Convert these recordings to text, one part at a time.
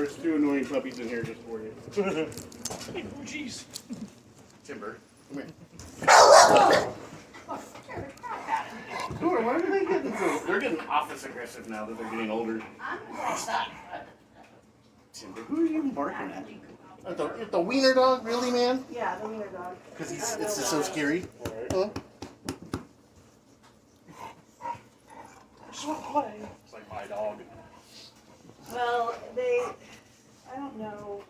There's 2 annoying puppies in here just for you. Hey, jeez. Timber, come here. Oh, scare the crap out of me. Dora, why are they getting so... They're getting office aggressive now that they're getting older. I'm like that. Timber, who are you even barking at? The wiener dog? Really, man? Yeah, the wiener dog. Because it's just so scary. Huh? Just want to play. It's like my dog. Well, I don't know,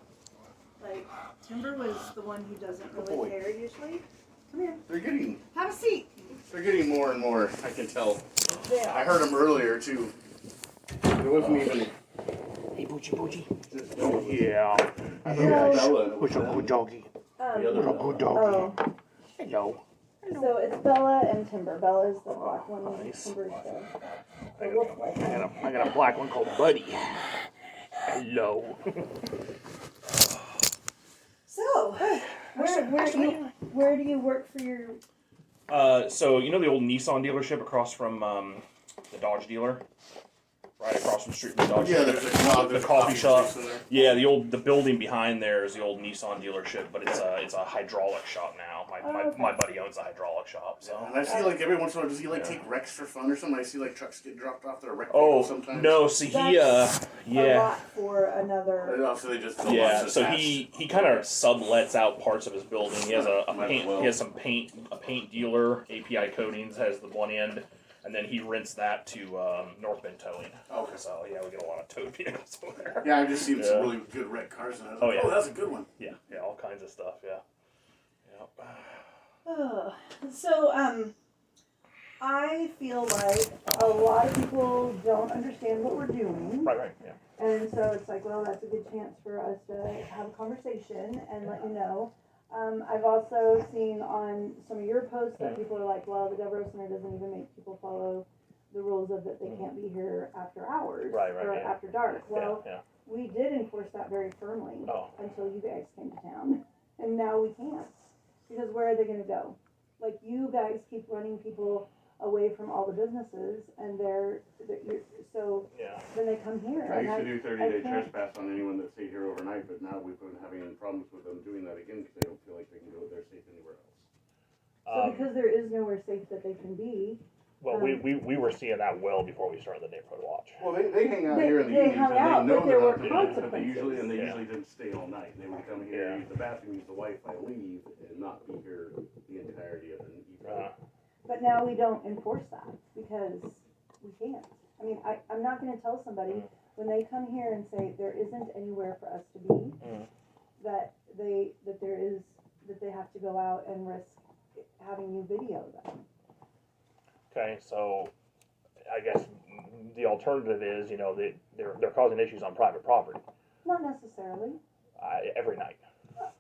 like, Timber was the one who doesn't really care usually. Come here. Have a seat. They're getting more and more, I can tell. They are. I heard them earlier, too. It wasn't even... Hey, Boochie. Just, yeah. I heard Bella. What's a good doggy? The other What's a good doggy? Oh, Hello. so it's Bella and Timber. Bella's the black one, Nice. Timber's the wolf like one. I got a black one called Buddy. Hello. So, where do you work for your... So you know the old Nissan dealership across from the Dodge dealer? Right across from the street from the Dodge Yeah, dealer? there's the coffee shop. place in there. Yeah, the building behind there is the old Nissan dealership, but it's a hydraulic shop now. My buddy owns a hydraulic shop, so. And I see, like, every once in a while, does he, like, take wrecks for fun or something? I see, like, trucks get dropped off their wreck Oh sometimes. no, so he That's a yeah. lot for another... Oh, so they just Yeah, so he kind of sublets out parts of his building. He has a Might paint. as well. He has a paint dealer. API Coatings has the one end, and then he rents that to North Bend Towing. Okay. So yeah, we get a lot of towed vehicles over there. Yeah, I've just seen Yeah. some really good wrecked cars, and I was Oh, like, yeah. oh, that's a good one. Yeah, all kinds of stuff. Yeah. Yep. Oh, so, I feel like a lot of people don't understand what we're doing. Right. Yeah. And so it's like, well, that's a good chance for us to have a conversation and let you know. I've also seen on some of your posts that people are like, well, the Devereux Center doesn't even make people follow the rules of that they can't be here after hours Right, or yeah. after dark. Well, Yeah. we did enforce that very firmly until you guys came to town, and now we can't, because where are they going to go? Like, you guys keep running people away from all the businesses, and so Yeah. then they come here. I and used to do I 30-day can't- trespass on anyone that stayed here overnight, but now we've been having problems with them doing that again because they don't feel like they can go there safe anywhere else. So because there is nowhere safe that they can be. Well, we were seeing that well before we started the neighborhood watch. Well, they hang out They- here in the they evenings, hung and out, they know but there they're were not doing it, but they consequences. usually didn't stay all night. They would come here, use the bathroom, use the Wi-Fi, leave, and not be here the entirety of the evening. But now we don't enforce that because we can't. I mean, I'm not going to tell somebody when they come here and say there isn't anywhere for us to be, that they have to go out and risk having you video them. Okay, so I guess the alternative is, they're causing issues on private property Not necessarily. every night.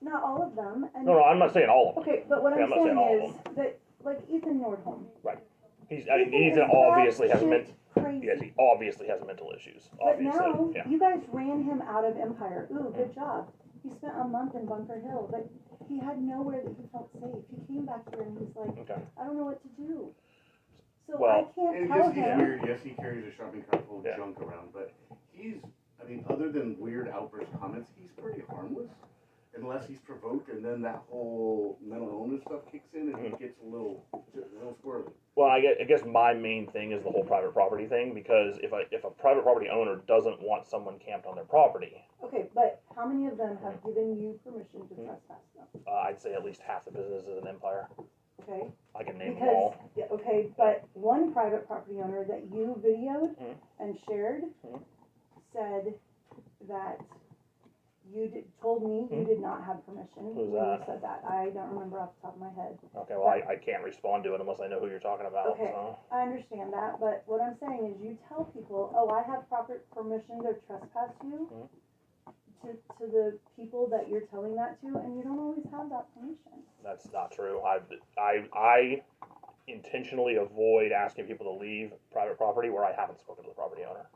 Not all of them. And No, I'm not saying all of them. Okay, but what Okay, I'm I'm not saying all saying of is that, like Ethan Nordholm. Right. He's Ethan is obviously has batshit crazy. Yes, he obviously has mental issues. But Obviously, now, yeah. you guys ran him out of Empire. Ooh, good job. He spent a month in Bunker Hill, but he had nowhere that he felt safe. He came back here and he's like, Okay. I don't know what to do. So Well, I can't And tell he's him. weird. Yes, he carries a shopping cart full of Yeah. junk around, but other than weird outburst comments, he's pretty harmless. Unless he's provoked, and then that whole mental illness stuff kicks in, and he gets a little squirrely. Well, I guess my main thing is the whole private property thing, because if a private property owner doesn't want someone camped on their property, Okay, but how many of them have given you permission to trespass them? I'd say at least half the businesses in Empire. Okay? I can name them Because, all. yeah, okay, but one private property owner that you videoed and shared said that told me you did not have permission. Who's when that? You said that. I don't remember off the top of my head. Okay, well, I can't respond to it unless I know who you're talking about. Okay, So. I understand that, but what I'm saying is you tell people, oh, I have proper permission to trespass you to the people that you're telling that to, and you don't always have that permission. That's not true. I intentionally avoid asking people to leave private property where I haven't spoken to the property owner.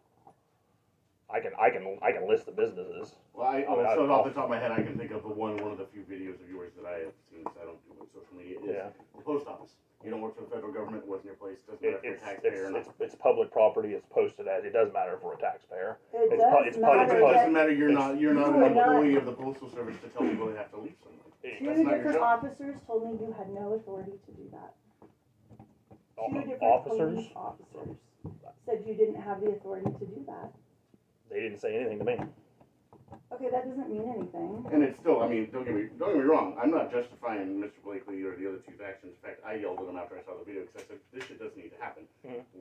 I can list the businesses. Well, mean, so off the top of my head, I can think of one of the few videos of yours that I have seen, because I don't do much social media, is the post office. You don't work for the federal government, it wasn't your place, doesn't matter if you're a taxpayer or not. It's public property, it's posted as, it does matter if we're a taxpayer. It It's does matter. It doesn't matter, you're not an you are employee not- of the postal service to tell people they have to leave something. Two That's not your different job. officers told me you had no authority to do that. Two different Officers? police officers said you didn't have the authority to do that. They didn't say anything to me. Okay, that doesn't mean anything. And it's still, I mean, don't get me wrong, I'm not justifying Mr. Blakely or the other two's actions. In fact, I yelled at him after I saw the video because I said, this shit doesn't need to happen.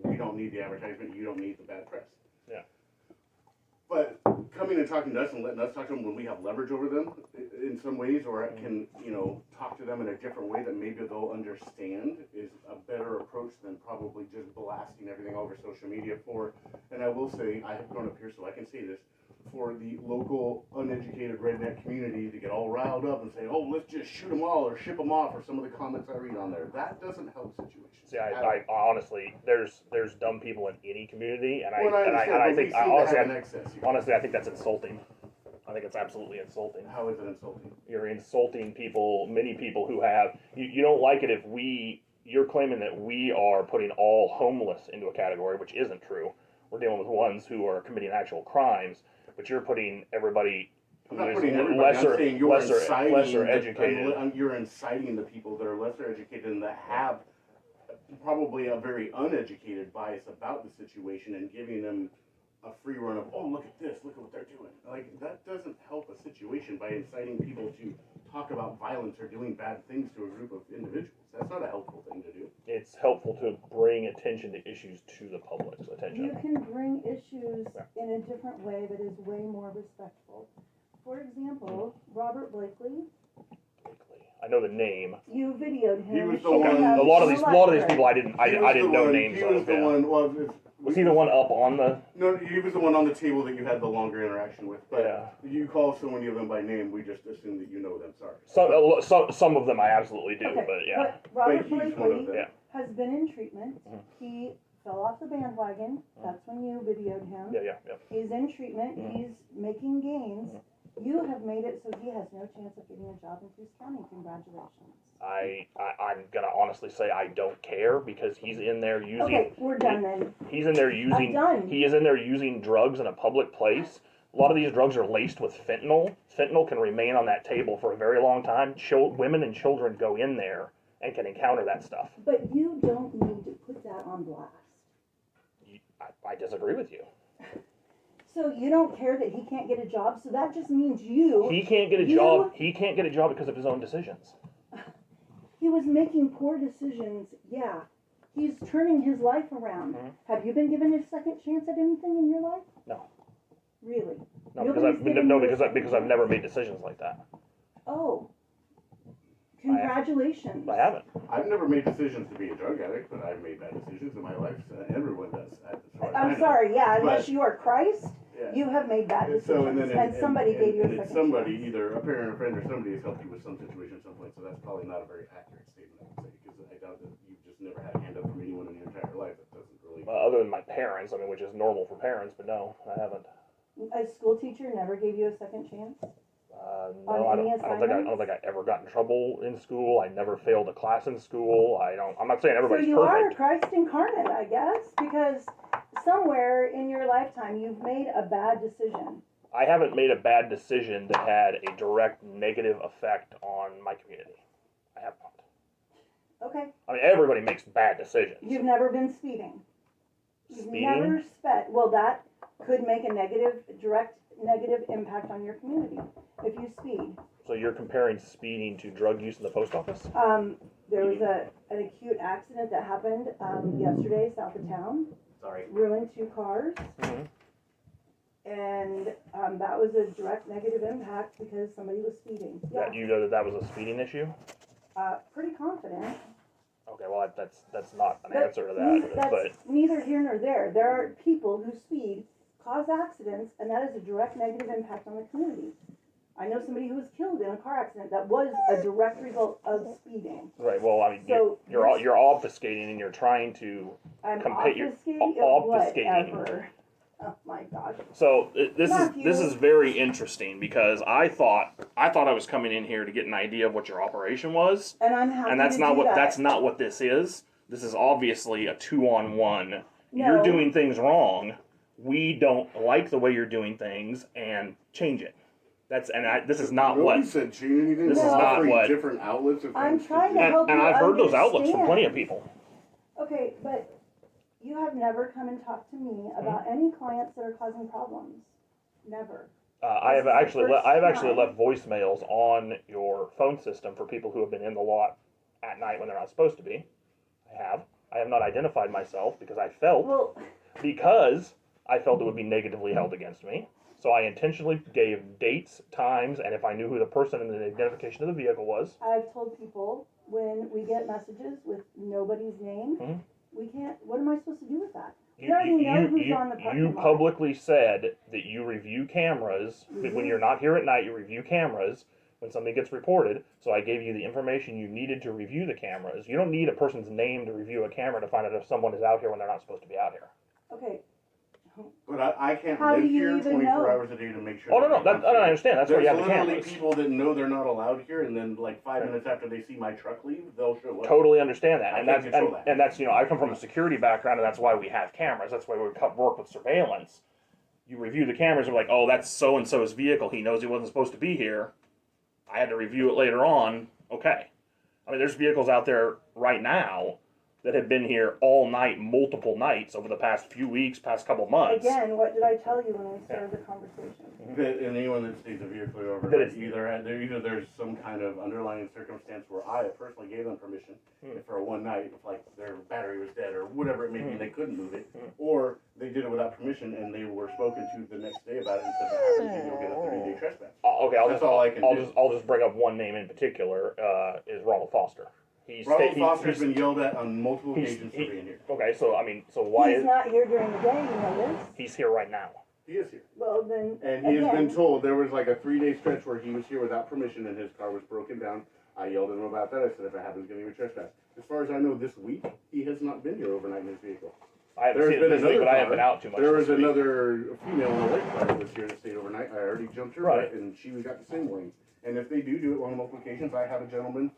We don't need the advertisement, you don't need the bad press. Yeah. But coming and talking to us and letting us talk to them when we have leverage over them in some ways, or can, talk to them in a different way that maybe they'll understand, is a better approach than probably just blasting everything over social media for, and I will say, I have grown up here so I can say this, for the local uneducated redneck community to get all riled up and say, oh, let's just shoot them all or ship them off, or some of the comments I read on there. That doesn't help situations. See, I honestly, there's dumb people in any community, and I think honestly, I think that's insulting. I think it's absolutely insulting. How is it insulting? You're insulting people, many people who have, you don't like it if you're claiming that we are putting all homeless into a category, which isn't true. We're dealing with ones who are committing actual crimes, but you're putting everybody who is lesser educated. You're inciting the people that are lesser educated and that have probably a very uneducated bias about the situation and giving them a free run of, oh, look at this, look at what they're doing. Like, that doesn't help a situation by inciting people to talk about violence or doing bad things to a group of individuals. That's not a helpful thing to do. It's helpful to bring attention to issues to the public's attention. You can bring issues in a different way that is way more respectful. For example, Robert Blakely. I know the name. You videoed him. He was the Okay. one. A lot of these people I didn't know names He was of. the one. Well, Was he the one up on the? No, he was the one on the table that you had the longer interaction with. But Yeah. you call so many of them by name, we just assume that you know them. Sorry. Some of them I absolutely do, Okay, but yeah. but Robert But he's one of Blakely them. Yeah. has been in treatment. He fell off the bandwagon. That's when you videoed him. Yeah. He's in treatment. He's making gains. You have made it so he has no chance of getting a job in Coos County. Congratulations. I'm gonna honestly say I don't care because he's in there using. Okay, we're done then. He's in there using. I'm done. He is in there using drugs in a public place. A lot of these drugs are laced with fentanyl. Fentanyl can remain on that table for a very long time. Women and children go in there and can encounter that stuff. But you don't need to put that on blast. I disagree with you. So you don't care that he can't get a job, so that just means you... He can't get a job. He can't get a job because of his own decisions. He was making poor decisions, yeah. He's turning his life around. Have you been given a second chance at anything in your life? No. Really? No, Nobody's because I've never made decisions like that. Oh. Congratulations. I haven't. I've never made decisions to be a drug addict, but I've made bad decisions in my life. Everyone does. I'm sorry, yeah, unless you are Christ, Yeah. you have made bad decisions, and somebody gave you a second somebody, chance. either a parent, a friend, or somebody has helped you with some situation at some point, so that's probably not a very accurate statement, I would say, because I doubt that you've just never had a hand up from anyone in your entire life. That doesn't really... Other than my parents, which is normal for parents, but no, I haven't. A school teacher never gave you a second chance? No, I don't think I ever got in trouble in school. I never failed a class in school. I'm not saying everybody's so you perfect. are Christ incarnate, I guess, because somewhere in your lifetime you've made a bad decision. I haven't made a bad decision that had a direct negative effect on my community. I have not. Okay. I mean, everybody makes bad decisions. You've never been speeding. You've Speeding? never sped. Well, that could make a direct negative impact on your community if you speed. So you're comparing speeding to drug use in the post office? There was an acute accident that happened yesterday south of town. Sorry. Ruined 2 cars. Mhm. And that was a direct negative impact because somebody was speeding. Yeah. You know that was a speeding issue? Pretty confident. Okay, well that's not an But answer to that. That's But neither here nor there. There are people who speed, cause accidents, and that is a direct negative impact on the community. I know somebody who was killed in a car accident that was a direct result of speeding. right, well, I mean, So you're obfuscating and you're trying to I'm compare. obfuscating Obfuscating. whatever. Oh my gosh. So this Matthew. is very interesting because I thought I was coming in here to get an idea of what your operation was, And I'm happy and that's to not do what that. that's not what this is. This is obviously a 2-on-1. No. You're doing things wrong. We don't like the way you're doing things, and change it. This is not Nobody what. said change anything. This We're is not offering what- different outlets. Of I'm things trying do. to help And you I've heard those outlets from understand. plenty of people. Okay, but you have never come and talked to me about any clients that are causing problems. Never. I have This is the actually first I have actually time. left voicemails on your phone system for people who have been in the lot at night when they're not supposed to be. I have not identified myself because I felt Well, it would be negatively held against me. So I intentionally gave dates, times, and if I knew who the person and the identification of the vehicle was. I've told people when we get messages with nobody's name, Mhm. we can't. What am I supposed to do with that? We already know who's on the parking You lot. publicly said that you review cameras. That when Mhm. you're not here at night, you review cameras when something gets reported. So I gave you the information you needed to review the cameras. You don't need a person's name to review a camera to find out if someone is out here when they're not supposed to be out here. Okay. But I can't How live do you here even 24 know? hours a day to make sure. Oh no, nobody I comes understand. That's why you There's have the literally cameras. people that know they're not allowed here, and then like 5 minutes after they see my truck leave, they'll show up. Totally understand that, I and can't that's control that. and that's I come from a security background, and that's why we have cameras. That's why we work with surveillance. You review the cameras, and we're like, oh, that's so and so's vehicle. He knows he wasn't supposed to be here. I had to review it later on. Okay, I mean, there's vehicles out there right now that have been here all night, multiple nights over the past few weeks, past couple months. Again, what did I tell you when we started the conversation? And anyone that stays a vehicle over, That it's- either there's some kind of underlying circumstance where I personally gave them permission for one night, if like their battery was dead or whatever it may be, they couldn't move it, or they did it without permission and they were spoken to the next day about it and said that happens, you'll get a 30-day trespass. Okay, That's all I can do. I'll just bring up one name in particular. Is Ronald Foster. Ronald Foster's been yelled at on multiple occasions for being here. Okay, so I mean, so why He's is not here during the day, you know this? he's here right now? He is here. Well, then, And he has been again, told there was like a 3-day stretch where he was here without permission and his car was broken down. I yelled at him about that. I said, if it happens, give me a trespass. As far as I know, this week, he has not been here overnight in his vehicle. I haven't There's seen it been this week, another but I haven't car. been out too much. There this was week. another female in a white car that was here that stayed overnight. I already jumped her, Right. and she got the same warning. And if they do it on multiple occasions, I have a gentleman,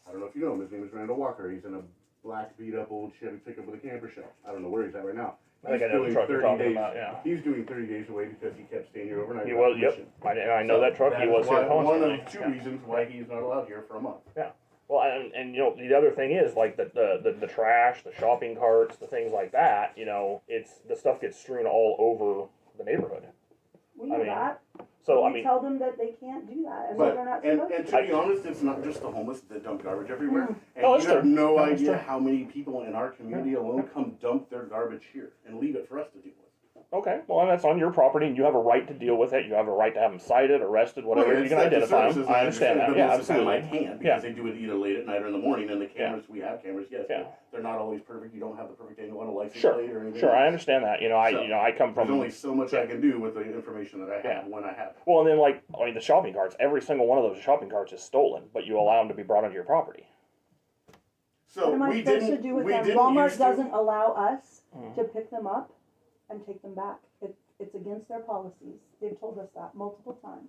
I don't know if you know him, his name is Randall Walker. He's in a black beat-up old Chevy pickup with a camper shell. I don't know where he's at right now. I think I know the truck you're talking about, yeah. He's doing 30 days away because he kept staying here overnight. He without was, yep. permission. I know that truck. He was here One constantly. of two Yeah. reasons why he's not allowed here for a month. Yeah. Well, and the other thing is like the trash, the shopping carts, the things like that. It's the stuff gets strewn all over the neighborhood. we know I mean, that. So We I mean, tell them that they can't do that, and But they're not and supposed to be honest, it's not just the homeless that dump garbage everywhere. And No, that's you have true. no That's idea true. how many people in our community alone come dump their garbage here and leave it for us to deal with. okay. Well, and that's on your property, and you have a right to deal with it. You have a right to have them cited, arrested, whatever. Well, You it's can like the identify them. services, I understand that. but Yeah, most of the time absolutely. I can't Yeah. because they do it either late at night or in the morning, and the cameras, we have cameras, yes, Yeah. but they're not always perfect. You don't have the perfect angle on a license Sure. plate or anything. Sure, else. I understand that. I come There's from. only so much I can do with the information that I have Yeah. when I have it. Well, and then the shopping carts. Every single one of those shopping carts is stolen, but you allow them to be brought onto your property. So What am I we supposed didn't. to do with we them? didn't Walmart used to- doesn't allow us Mhm. to pick them up and take them back. It's against their policies. They've told us that multiple times.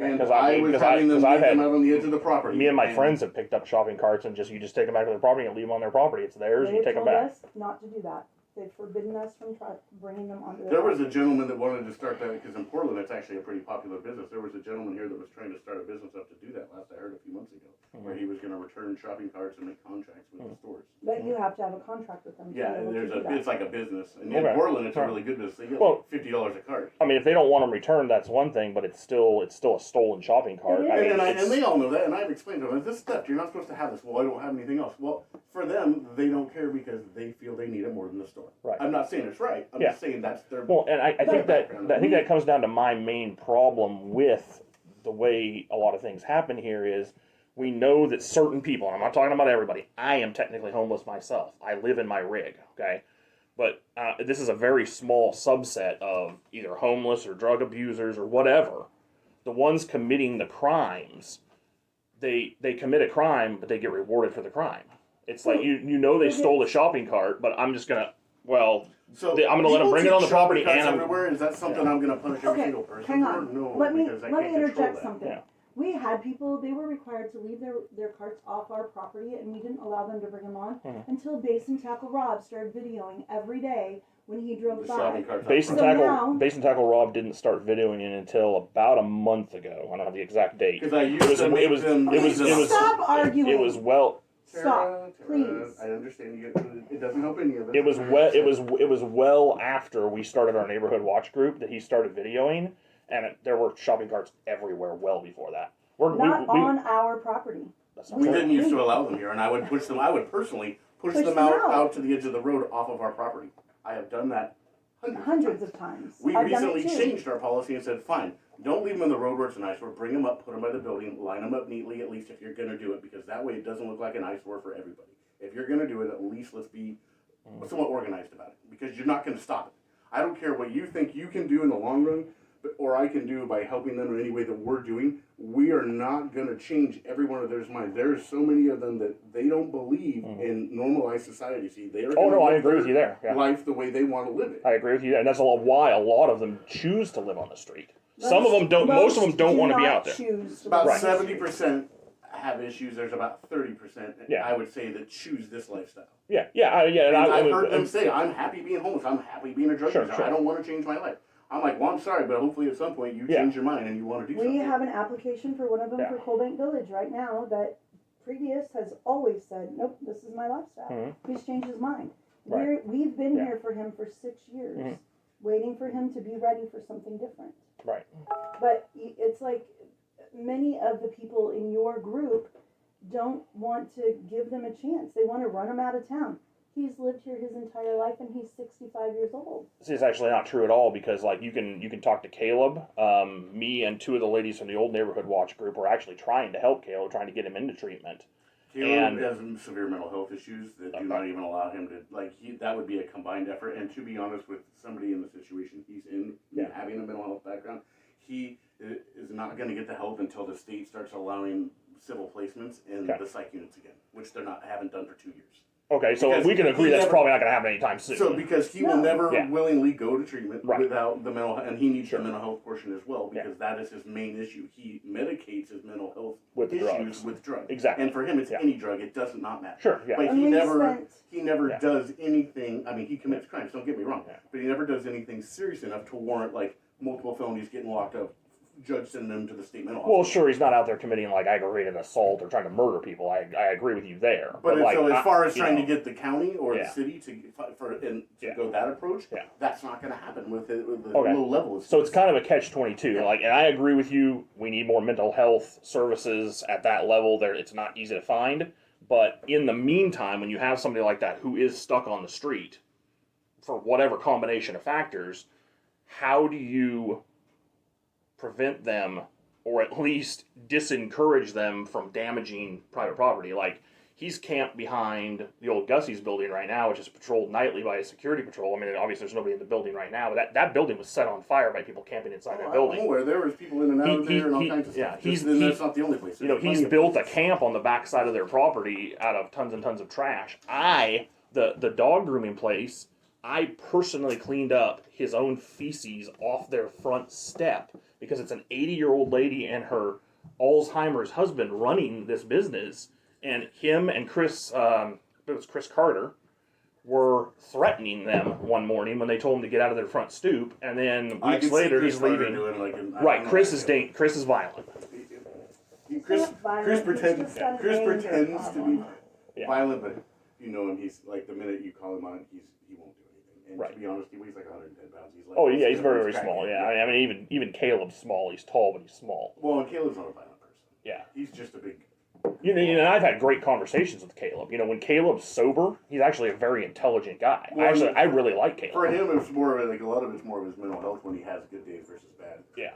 And Because I was having them I've leave them had out on the edge of the property. me and my friends have picked up shopping carts and you just take them back to their property and leave them on their property. It's theirs. You They've take them told back. us not to do that. They've forbidden us from bringing them onto their There was a property. gentleman that wanted to start that because in Portland it's actually a pretty popular business. There was a gentleman here that was trying to start a business up to do that last I heard a few months ago, where he was going to return shopping carts and make contracts with the stores. But you have to have a contract with them to Yeah, be able to there's do that. it's like a business, and Okay. in Portland it's a Right. really good business. They get Well- like $50 a cart. I mean, if they don't want them returned, that's one thing, but it's still a stolen shopping cart. It I is. mean, And it's- they all know that, and I've explained to them, this stuff, you're not supposed to have this. Well, I don't have anything else. Well, for them, they don't care because they feel they need it more than the store. Right. I'm not saying it's right. I'm Yeah. just saying that's their... Well, and I think that comes down to my main problem with the way a lot of things happen here is we know that certain people, and I'm not talking about everybody, I am technically homeless myself. I live in my rig, okay? But this is a very small subset of either homeless or drug abusers or whatever. The ones committing the crimes, they commit a crime, but they get rewarded for the crime. It's like, you know they stole a shopping cart, but I'm just going to Well, So I'm gonna let him people bring it on the take shopping property, carts and I'm everywhere. Is that something I'm gonna punish every Okay, single person hang for? on. No, Let me because I let me can't control interject that. something. Yeah. We had people; they were required to leave their carts off our property, and we didn't allow them to bring them on until Base and Tackle Rob started videoing every day when he drove The by. shopping carts. Base and So tackle. now- Base and tackle. Rob didn't start videoing it until about a month ago. I don't have the exact date. Because I used to make them. Stop arguing. It was well. Stop, Tara, please. I understand you. It doesn't help any of us. It was well after we started our neighborhood watch group that he started videoing, and there were shopping carts everywhere well before that. Not on our property. That's not We true. didn't used to allow them here, and I would push them. I would personally push them out to the edge of the road off of our property. I have done that Hundreds of times. We I've done it recently too. changed our policy and said, fine, don't leave them in the road where it's an eyesore. Bring them up, put them by the building, line them up neatly, at least if you're going to do it, because that way it doesn't look like an eyesore for everybody. If you're going to do it, at least let's be somewhat organized about it, because you're not going to stop it. I don't care what you think you can do in the long run, or I can do by helping them in any way that we're doing. We are not going to change every one of their minds. There's so many of them that they don't believe in normalized society. See, they are. Oh no, I live agree their with you there. Yeah. life the way they want to live it. I agree with you, and that's why a lot of them choose to live on the street. Some of them don't. Most of them don't want to be out there. About Right. 70% have issues. There's about 30%, Yeah. I would say, that choose this lifestyle. Yeah. And I've heard them and- say, "I'm happy being homeless. I'm happy being a drug Sure, user. sure. I don't want to change my life." I'm like, "Well, I'm sorry, but hopefully at some point you change your mind and you want to do We something." have an application for one of them Yeah. for Coalbank Village right now that previous has always said, nope, this is my lifestyle. He's changed his mind. Right. We've been Yeah. here for him for 6 years, waiting for him to be ready for something different. Right. But it's like many of the people in your group don't want to give them a chance. They want to run him out of town. He's lived here his entire life and he's 65 years old. This is actually not true at all, because like you can talk to Caleb. Me and two of the ladies from the old neighborhood watch group were actually trying to help Caleb, trying to get him into treatment. Caleb has severe mental health issues that do not even allow him to, that would be a combined effort. And to be honest, with somebody in the situation he's in, having a mental health background, he is not going to get the help until the state starts allowing civil placements in the psych units again, which haven't done for 2 years. Okay, so Because we can agree that's probably not going to happen anytime soon. So because he will never willingly go to treatment Right. without the mental, and he needs the mental health portion as well, because that is his main issue. He medicates his mental health With the issues drugs. with drugs. Exactly. And for him, it's any drug. It does not matter. Sure, yeah. But And he we never spent- does anything. I mean, he commits crimes. Don't get me wrong. But he never does anything serious enough to warrant multiple felonies, getting locked up, judge sending him to the state mental Well, hospital. sure, he's not out there committing aggravated assault or trying to murder people. I agree with you there. But so as far as you trying know, to get the county or the city to go that approach, that's not going to happen with the low level. So it's kind of a catch-22. And I agree with you. We need more mental health services at that level. There, it's not easy to find. But in the meantime, when you have somebody like that who is stuck on the street for whatever combination of factors, how do you prevent them, or at least disencourage them from damaging private property? He's camped behind the old Gussie's building right now, which is patrolled nightly by a security patrol. I mean, obviously there's nobody in the building right now, but that building was set on fire by people camping inside that building. I'm aware there was people in and out there and all kinds of stuff. That's not the only place. He's built a camp on the backside of their property out of tons and tons of trash. The dog grooming place, I personally cleaned up his own feces off their front step, because it's an 80-year-old lady and her Alzheimer's husband running this business, and him and Chris Carter, were threatening them one morning when they told him to get out of their front stoop, and then weeks later he's leaving. Chris is violent. Chris pretends to be violent, but you know him. He's the minute you call him on it, he won't do anything. And to be honest, he weighs 110 pounds. He's very, very small. Yeah, I mean, even Caleb's small. He's tall, but he's small. Well, and Caleb's not a violent person. Yeah, he's just a big. And I've had great conversations with Caleb. When Caleb's sober, he's actually a very intelligent guy. Well, I really like Caleb. For him, it's more of a lot of it's more of his mental health when he has good days versus bad. Yeah.